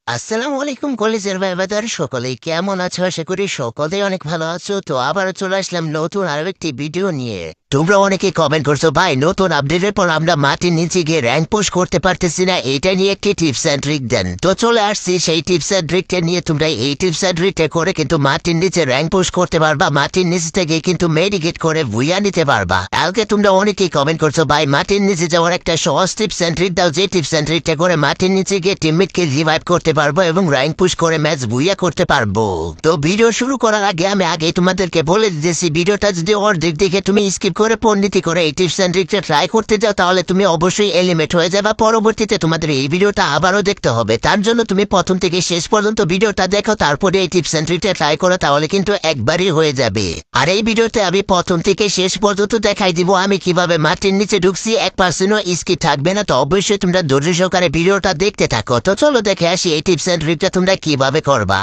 আসসালামু আলাইকুম কলেজের ভাইবাদার সকলেই কেমন আছো? আশা করি সকলেই অনেক ভালো আছো। তো আবারও চলে আসলাম নতুন আরো একটি ভিডিও নিয়ে। তোমরা অনেকে কমেন্ট করছো, ভাই নতুন আপডেটের পর আমরা মাটির নিচে গিয়ে র্যাঙ্ক পোস্ট করতে পারতেছি না, এটা নিয়ে একটি টিপস অ্যান্ড ট্রিক দেন। তো চলে আসছি সেই টিপস অ্যান্ড ট্রিকটা নিয়ে। তোমরা এই টিপস অ্যান্ড ট্রিকটা করে কিন্তু মাটির নিচে র্যাঙ্ক পোস্ট করতে পারবা, মাটির নিচে থেকে কিন্তু মেডিকেট করে ভুইয়া নিতে পারবা। কালকে তোমরা অনেকেই কমেন্ট করছো, ভাই মাটির নিচে যাওয়ার একটা সহজ টিপস অ্যান্ড ট্রিক দাও, যে টিপস অ্যান্ড ট্রিকটা করে মাটির নিচে গিয়ে টিমমেটকে রিভাইভ করতে পারবো এবং র্যাঙ্ক পুশ করে ম্যাচ বুইয়া করতে পারবো। তো ভিডিও শুরু করার আগে আমি তোমাদেরকে বলে দিতেছি, ভিডিওটা যদি অর্ধেক দিকে তুমি স্কিপ করে পণ্ডিতি করে এই টিপস অ্যান্ড ট্রিকটা ট্রাই করতে যাও, তাহলে তুমি অবশ্যই এলিমেট হয়ে যাবে। পরবর্তীতে তোমাদের এই ভিডিওটা আবারও দেখতে হবে। তার জন্য তুমি প্রথম থেকে শেষ পর্যন্ত ভিডিওটা দেখো, তারপরে এই টিপস অ্যান্ড ট্রিকটা ট্রাই করো, তাহলে কিন্তু একবারই হয়ে যাবে। আর এই ভিডিওতে আমি প্রথম থেকে শেষ পর্যন্ত দেখাই দিব আমি কিভাবে মাটির নিচে ঢুকছি, 1%ও স্কিপ থাকবে না। তো অবশ্যই তোমরা ধৈর্য সহকারে ভিডিওটা দেখতে থাকো। তো চলো দেখে আসি এই টিপস অ্যান্ড ট্রিকটা তোমরা কিভাবে করবা।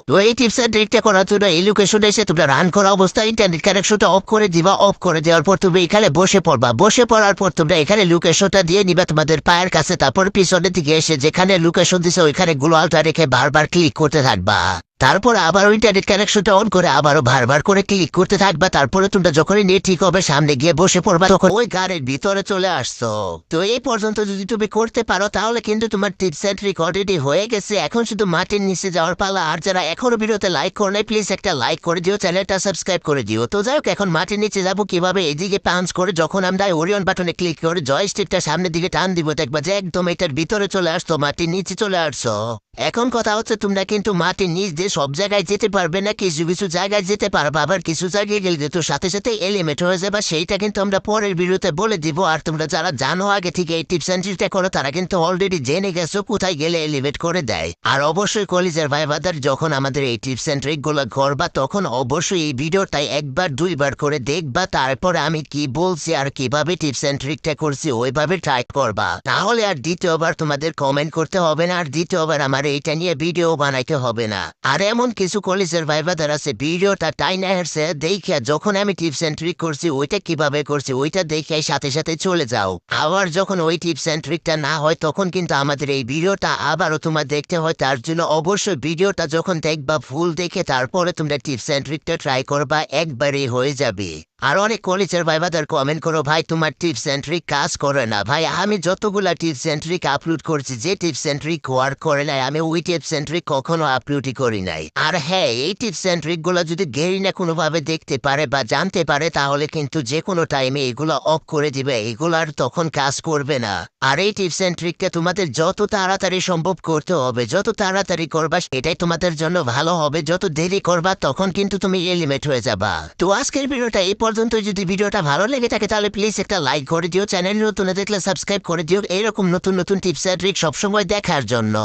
তো এই টিপস অ্যান্ড ট্রিকটা করার জন্য এই লোকেশনে এসে তোমরা রান করা অবস্থায় ইন্টারনেট কানেকশনটা অফ করে দিবা। অফ করে দেওয়ার পর তুমি এখানে বসে পড়বা। বসে পড়ার পর তোমরা এখানে লোকেশনটা দিয়ে নিবা তোমাদের পায়ের কাছে। তারপর পিছনের দিকে এসে যেখানে লোকেশন দিছে ওইখানে গ্লোয়ালটা রেখে বারবার ক্লিক করতে থাকবা। তারপর আবার ইন্টারনেট কানেকশনটা অন করে আবারও বারবার করে ক্লিক করতে থাকবা। তারপরে তোমরা যখনই নেট ঠিক হবে সামনে গিয়ে বসে পড়বা, তখন ওই গাড়ির ভিতরে চলে আসছো। তো এই পর্যন্ত যদি তুমি করতে পারো তাহলে কিন্তু তোমার টিপস অ্যান্ড ট্রিক অলরেডি হয়ে গেছে। এখন শুধু মাটির নিচে যাওয়ার পালা। আর যারা এখনো ভিডিওতে লাইক করে নাই, প্লিজ একটা লাইক করে দিও, চ্যানেলটা সাবস্ক্রাইব করে দিও। তো যাই হোক, এখন মাটির নিচে যাবো কিভাবে, এদিকে পাঞ্চ করে যখন আমরা ওরিয়ন বাটনে ক্লিক করে জয়স্টিকটা সামনের দিকে টান দিব, দেখবা যে একদম এটার ভিতরে চলে আসতো, মাটির নিচে চলে আসছো। এখন কথা হচ্ছে, তোমরা কিন্তু মাটির নিচ দিয়ে সব জায়গায় যেতে পারবে না, কিছু কিছু জায়গায় যেতে পারবে, আবার কিছু জায়গায় গেলে তো সাথে সাথে এলিমেট হয়ে যাবে। সেইটা কিন্তু আমরা পরের ভিডিওতে বলে দিব। আর তোমরা যারা জানো আগে থেকে এই টিপস অ্যান্ড ট্রিকটা করো, তারা কিন্তু অলরেডি জেনে গেছো কোথায় গেলে এলিমেট করে দেয়। আর অবশ্যই কলেজের ভাই বাদার যখন আমাদের এই টিপস অ্যান্ড ট্রিক গুলো করবা, তখন অবশ্যই এই ভিডিওটাই একবার দুইবার করে দেখবা। তারপরে আমি কি বলছি আর কিভাবে টিপস অ্যান্ড ট্রিকটা করছি ওইভাবে ট্রাই করবা। তাহলে আর দ্বিতীয়বার তোমাদের কমেন্ট করতে হবে না, আর দ্বিতীয়বার আমার এইটা নিয়ে ভিডিও বানাইতে হবে না। আর এমন কিছু কলেজের ভাই বাদার আছে ভিডিওটা টাইনা হেরছে দেখে যখন আমি টিপস অ্যান্ড ট্রিক করছি ওইটা কিভাবে করছি ওইটা দেখে সাথে সাথে চলে যাও। আবার যখন ওই টিপস অ্যান্ড ট্রিকটা না হয় তখন কিন্তু আমাদের এই ভিডিওটা আবারও তোমার দেখতে হয়। তার জন্য অবশ্যই ভিডিওটা যখন দেখবা ফুল দেখে তারপরে তোমরা টিপস অ্যান্ড ট্রিকটা ট্রাই করবা, একবারেই হয়ে যাবে। আর অনেক কলেজের ভাই বাদার কমেন্ট করো, ভাই তোমার টিপস অ্যান্ড ট্রিক কাজ করে না। ভাই আমি যতগুলা টিপস অ্যান্ড ট্রিক আপলোড করছি, যে টিপস অ্যান্ড ট্রিক ওয়ার্ক করে নাই আমি ওই টিপস অ্যান্ড ট্রিক কখনো আপলোডই করি নাই। আর হ্যাঁ, এই টিপস অ্যান্ড ট্রিক গুলো যদি গেরিনা কোনোভাবে দেখতে পারে বা জানতে পারে, তাহলে কিন্তু যে কোনো টাইমে এগুলো অফ করে দিবে, এগুলো আর তখন কাজ করবে না। আর এই টিপস অ্যান্ড ট্রিকটা তোমাদের যত তাড়াতাড়ি সম্ভব করতে হবে, যত তাড়াতাড়ি করবা সেটাই তোমাদের জন্য ভালো হবে। যত দেরি করবা তখন কিন্তু তুমি এলিমেট হয়ে যাবা। তো আজকের ভিডিওটা এই পর্যন্ত। যদি ভিডিওটা ভালো লেগে থাকে তাহলে প্লিজ একটা লাইক করে দিও, চ্যানেল নতুন দেখলে সাবস্ক্রাইব করে দিও, এইরকম নতুন নতুন টিপস অ্যান্ড ট্রিক সবসময় দেখার জন্য।